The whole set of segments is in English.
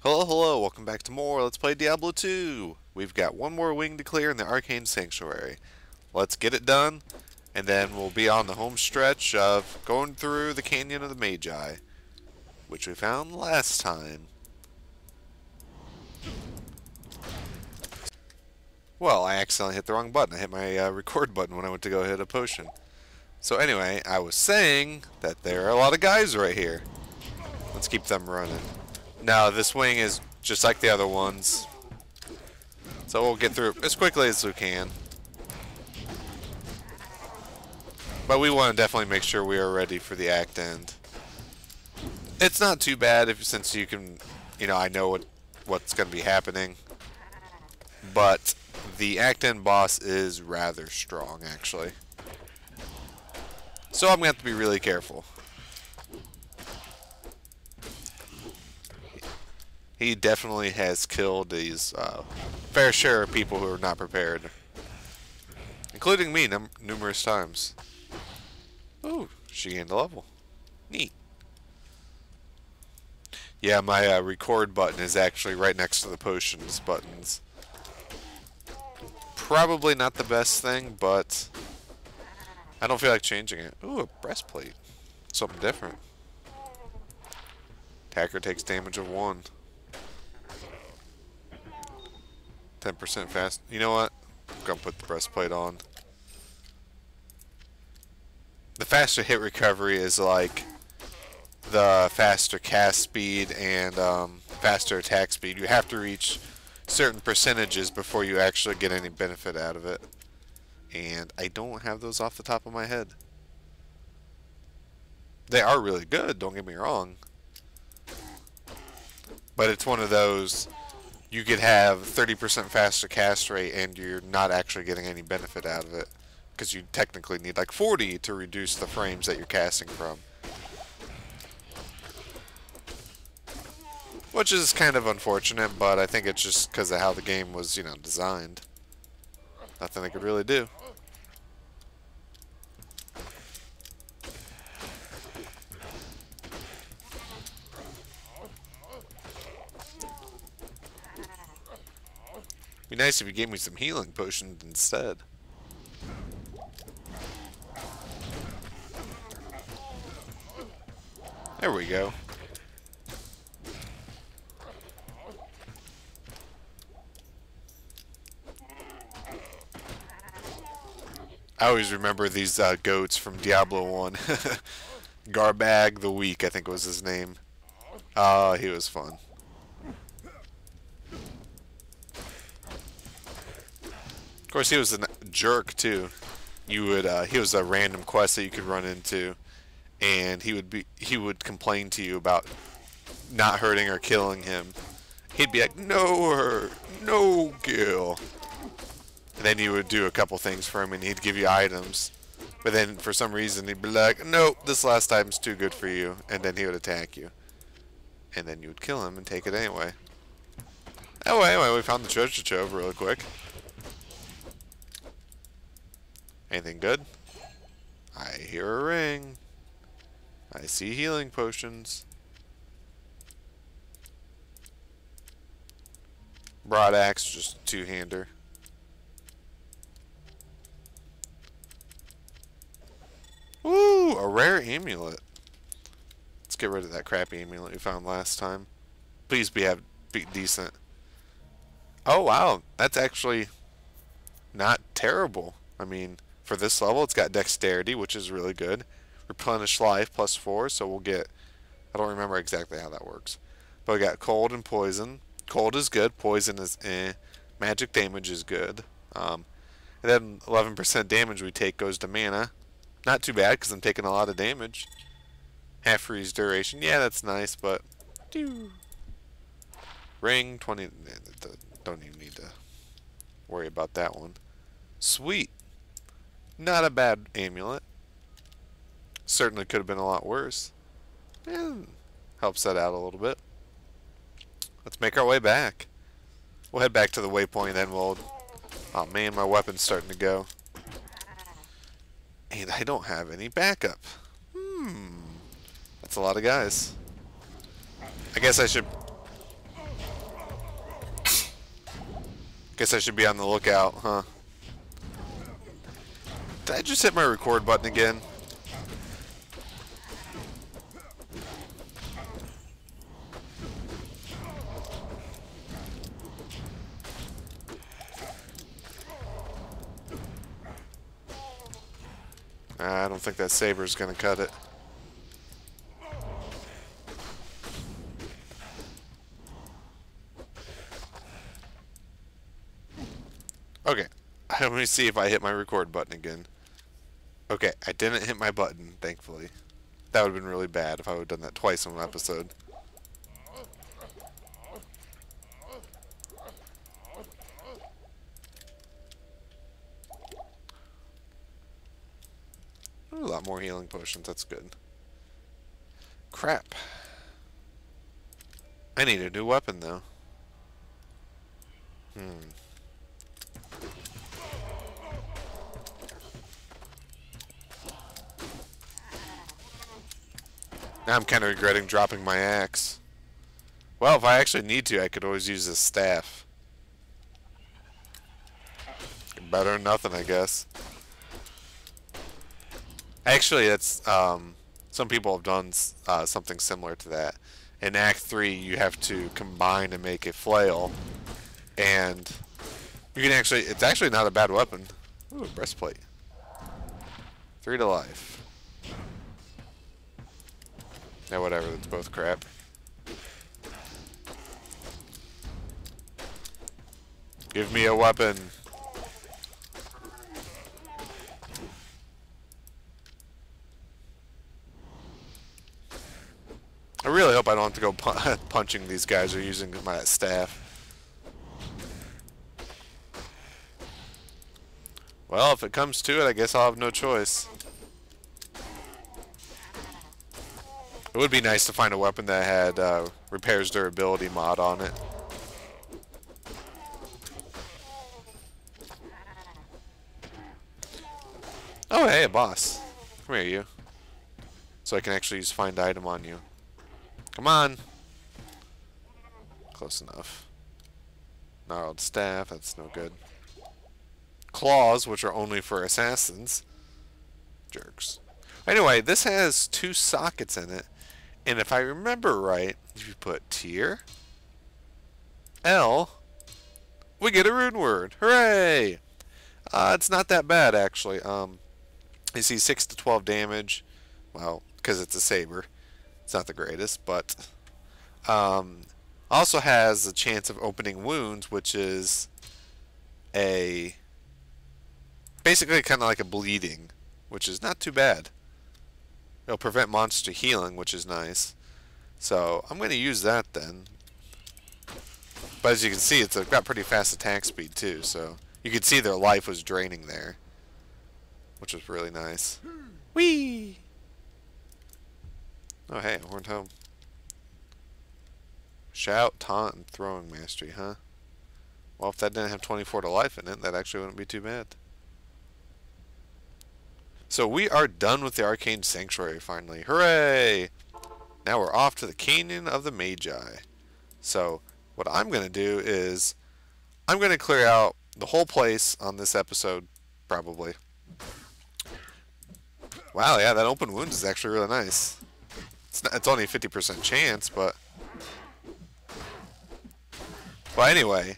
Hello, hello, welcome back to more Let's Play Diablo 2. We've got one more wing to clear in the Arcane Sanctuary. Let's get it done, and then we'll be on the home stretch of going through the Canyon of the Magi, which we found last time. Well, I accidentally hit the wrong button. I hit my record button when I went to go hit a potion. So anyway, I was saying that there are a lot of guys right here. Let's keep them running. Now, this wing is just like the other ones, so we'll get through it as quickly as we can. But we want to definitely make sure we are ready for the act end. It's not too bad since you can, I know what's going to be happening. But the act end boss is rather strong, actually. So I'm going to have to be really careful. He definitely has killed these fair share of people who are not prepared. Including me numerous times. Ooh, she gained a level. Neat. Yeah, my record button is actually right next to the potions buttons. Probably not the best thing, but I don't feel like changing it. Ooh, a breastplate. Something different. Attacker takes damage of 1. 10% fast. You know what? I'm gonna put the breastplate on. The faster hit recovery is like the faster cast speed and faster attack speed. You have to reach certain percentages before you actually get any benefit out of it. And I don't have those off the top of my head. They are really good, don't get me wrong. But it's one of those, you could have 30% faster cast rate and you're not actually getting any benefit out of it. Because you technically need like 40 to reduce the frames that you're casting from. Which is kind of unfortunate, but I think it's just because of how the game was, designed. Nothing they could really do. Be nice if you gave me some healing potions instead. There we go. I always remember these goats from Diablo 1. Garbag the Weak, I think was his name. He was fun. Of course, he was a jerk too. He was a random quest that you could run into, and he would complain to you about not hurting or killing him. He'd be like, "No hurt, no kill," and then you would do a couple things for him, and he'd give you items. But then for some reason he'd be like, "Nope, this last item's too good for you," and then he would attack you, and then you would kill him and take it anyway. Oh, anyway, we found the treasure trove really quick. Anything good? I hear a ring. I see healing potions. Broad axe, just a two-hander. Woo! A rare amulet. Let's get rid of that crappy amulet we found last time. Please be decent. Oh wow, that's actually not terrible. I mean, for this level, it's got dexterity, which is really good. Replenish life +4, so we'll get, I don't remember exactly how that works. But we got cold and poison. Cold is good, poison is eh. Magic damage is good. And then 11% damage we take goes to mana. Not too bad, because I'm taking a lot of damage. Half freeze duration. Yeah, that's nice, but... Ring, 20... Don't even need to worry about that one. Sweet. Not a bad amulet. Certainly could have been a lot worse. And helps that out a little bit. Let's make our way back. We'll head back to the waypoint, then we'll... Oh man, my weapon's starting to go. And I don't have any backup. That's a lot of guys. I guess I should Guess I should be on the lookout, huh? Did I just hit my record button again? I don't think that saber's gonna cut it. Okay, let me see if I hit my record button again. Okay, I didn't hit my button, thankfully. That would have been really bad if I would have done that twice in one episode. Ooh, a lot more healing potions, that's good. Crap. I need a new weapon, though. Now I'm kind of regretting dropping my axe. Well, if I actually need to, I could always use this staff. Better than nothing, I guess. Actually, that's some people have done something similar to that. In Act 3, you have to combine and make a flail, and you can actually, it's actually not a bad weapon. Ooh, breastplate. 3 to life. Yeah, whatever, that's both crap. Give me a weapon. I really hope I don't have to go punching these guys or using my staff. Well, if it comes to it, I guess I'll have no choice. It would be nice to find a weapon that had repairs durability mod on it. Oh, hey, a boss. Come here, you. So I can actually use find item on you. Come on. Close enough. Gnarled staff, that's no good. Claws, which are only for assassins. Jerks. Anyway, this has 2 sockets in it. And if I remember right, if you put tier L, we get a rune word. Hooray! It's not that bad, actually. You see 6 to 12 damage. Well, because it's a saber. It's not the greatest, but also has a chance of opening wounds, which is a basically kind of like a bleeding, which is not too bad. It'll prevent monster healing, which is nice. So I'm going to use that then. But as you can see, it's got pretty fast attack speed too. So you can see their life was draining there, which was really nice. Whee! Oh, hey, I weren't home. Shout, taunt, and throwing mastery, huh? Well, if that didn't have 24 to life in it, that actually wouldn't be too bad. So we are done with the Arcane Sanctuary, finally. Hooray! Now we're off to the Canyon of the Magi. So, what I'm going to do is, I'm going to clear out the whole place on this episode, probably. Wow, yeah, that open wound is actually really nice. It's only a 50% chance, but... Well, anyway,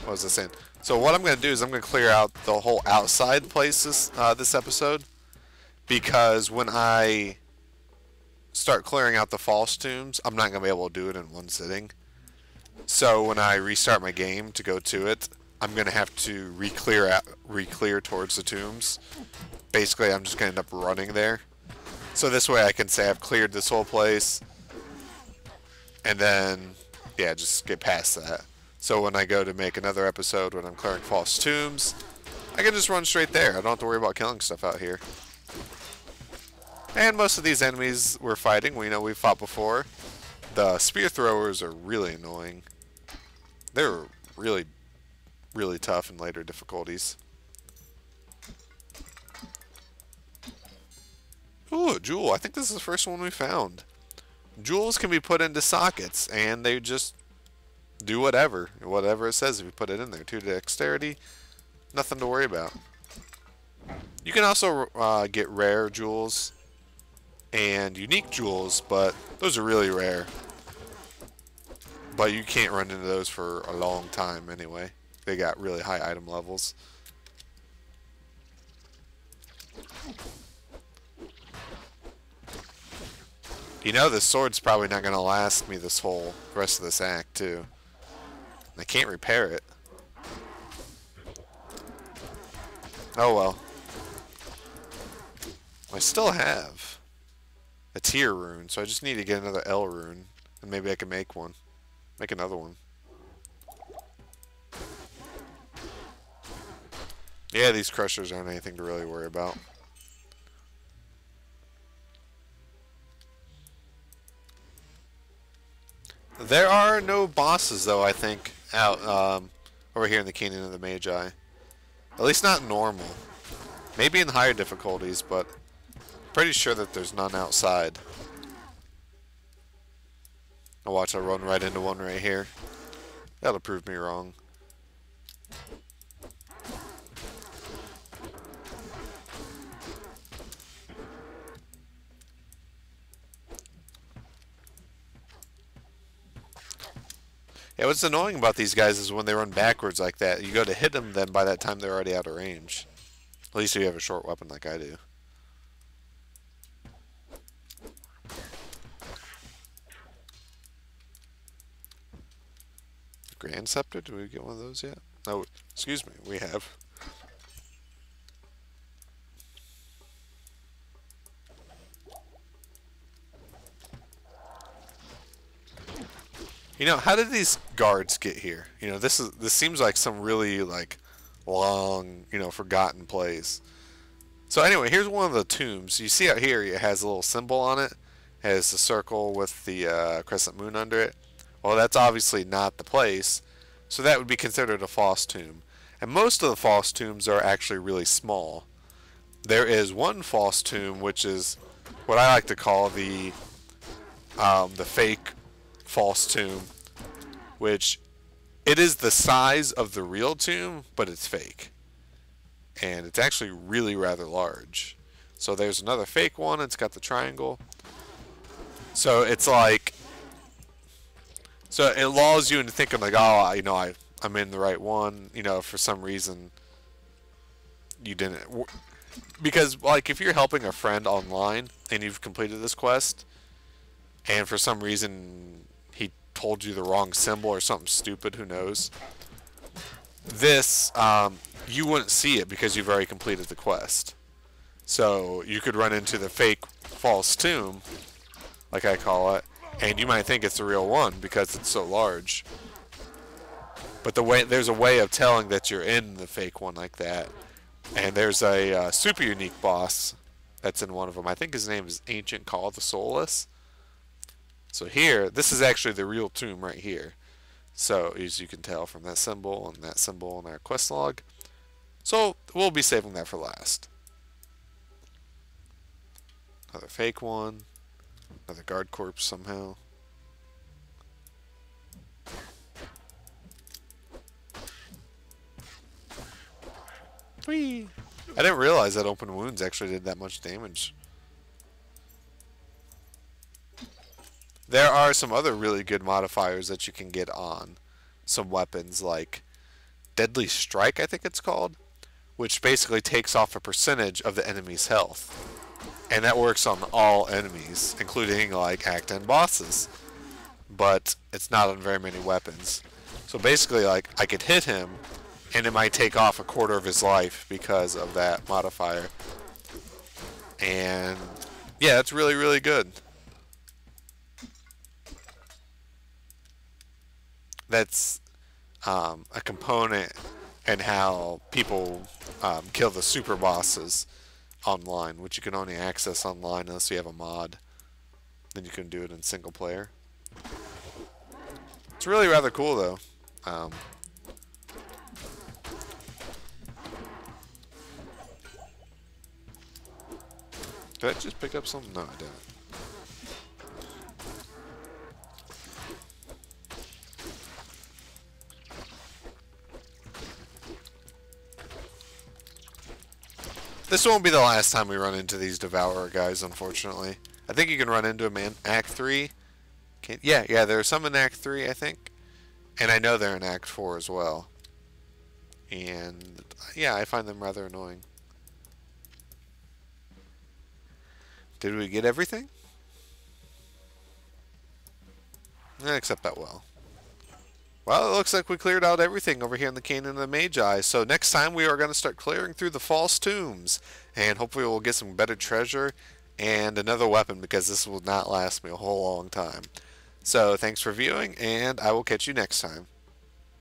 what was I saying? So what I'm going to do is I'm going to clear out the whole outside places this episode, because when I start clearing out the false tombs, I'm not going to be able to do it in one sitting. So when I restart my game to go to it, I'm going to have to re-clear towards the tombs. Basically, I'm just going to end up running there. So this way I can say I've cleared this whole place, and then, yeah, just get past that. So when I go to make another episode when I'm clearing false tombs, I can just run straight there. I don't have to worry about killing stuff out here. And most of these enemies we're fighting, we know we've fought before. The spear throwers are really annoying. They're really, really tough in later difficulties. Ooh, a jewel. I think this is the first one we found. Jewels can be put into sockets, and they just do whatever it says if you put it in there. 2 dexterity, nothing to worry about. You can also get rare jewels and unique jewels, but those are really rare. But you can't run into those for a long time anyway. They got really high item levels. You know, this sword's probably not going to last me this whole rest of this act, too. I can't repair it. Oh well. I still have a tier rune, so I just need to get another L rune, and maybe I can make one. Make another one. Yeah, these crushers aren't anything to really worry about. There are no bosses, though, I think, out over here in the Canyon of the Magi. At least not normal. Maybe in higher difficulties, but pretty sure that there's none outside. I'll watch I run right into one right here. That'll prove me wrong. Yeah, what's annoying about these guys is when they run backwards like that, you go to hit them, then by that time they're already out of range. At least if you have a short weapon like I do. Grand Scepter? Did we get one of those yet? No, excuse me, we have. You know, how did these guards get here? You know, this seems like some really like long, you know, forgotten place. So anyway, here's one of the tombs. You see out here, it has a little symbol on it. It has a circle with the crescent moon under it. Well, that's obviously not the place, so that would be considered a false tomb. And most of the false tombs are actually really small. There is one false tomb, which is what I like to call the fake false tomb, which it is the size of the real tomb, but it's fake. And it's actually really rather large. So there's another fake one, it's got the triangle. So it's like, so it lulls you into thinking like, oh, you know, I'm in the right one, you know, for some reason you didn't. Because like if you're helping a friend online and you've completed this quest, and for some reason he told you the wrong symbol or something stupid, who knows, this, you wouldn't see it because you've already completed the quest. So you could run into the fake false tomb, like I call it, and you might think it's the real one because it's so large. But there's a way of telling that you're in the fake one like that. And there's a super unique boss that's in one of them. I think his name is Ancient Call of the Soulless. So here, this is actually the real tomb right here. So as you can tell from that symbol and that symbol in our quest log. So we'll be saving that for last. Another fake one. Another guard corpse somehow. Whee! I didn't realize that open wounds actually did that much damage. There are some other really good modifiers that you can get on some weapons, like Deadly Strike, I think it's called, which basically takes off a percentage of the enemy's health. And that works on all enemies, including like Act 10 bosses. But it's not on very many weapons. So basically, like, I could hit him, and it might take off a quarter of his life because of that modifier. And yeah, that's really, really good. That's a component in how people kill the super bosses online, which you can only access online unless you have a mod. Then you can do it in single player. It's really rather cool though. Did I just pick up something? No, I didn't. This won't be the last time we run into these Devourer guys, unfortunately. I think you can run into them in Act 3. Yeah, there are some in Act 3, I think. And I know they're in Act 4 as well. And, yeah, I find them rather annoying. Did we get everything? Except that well. Well, it looks like we cleared out everything over here in the Canyon of the Magi. So next time we are going to start clearing through the false tombs. And hopefully we'll get some better treasure and another weapon, because this will not last me a whole long time. So thanks for viewing, and I will catch you next time.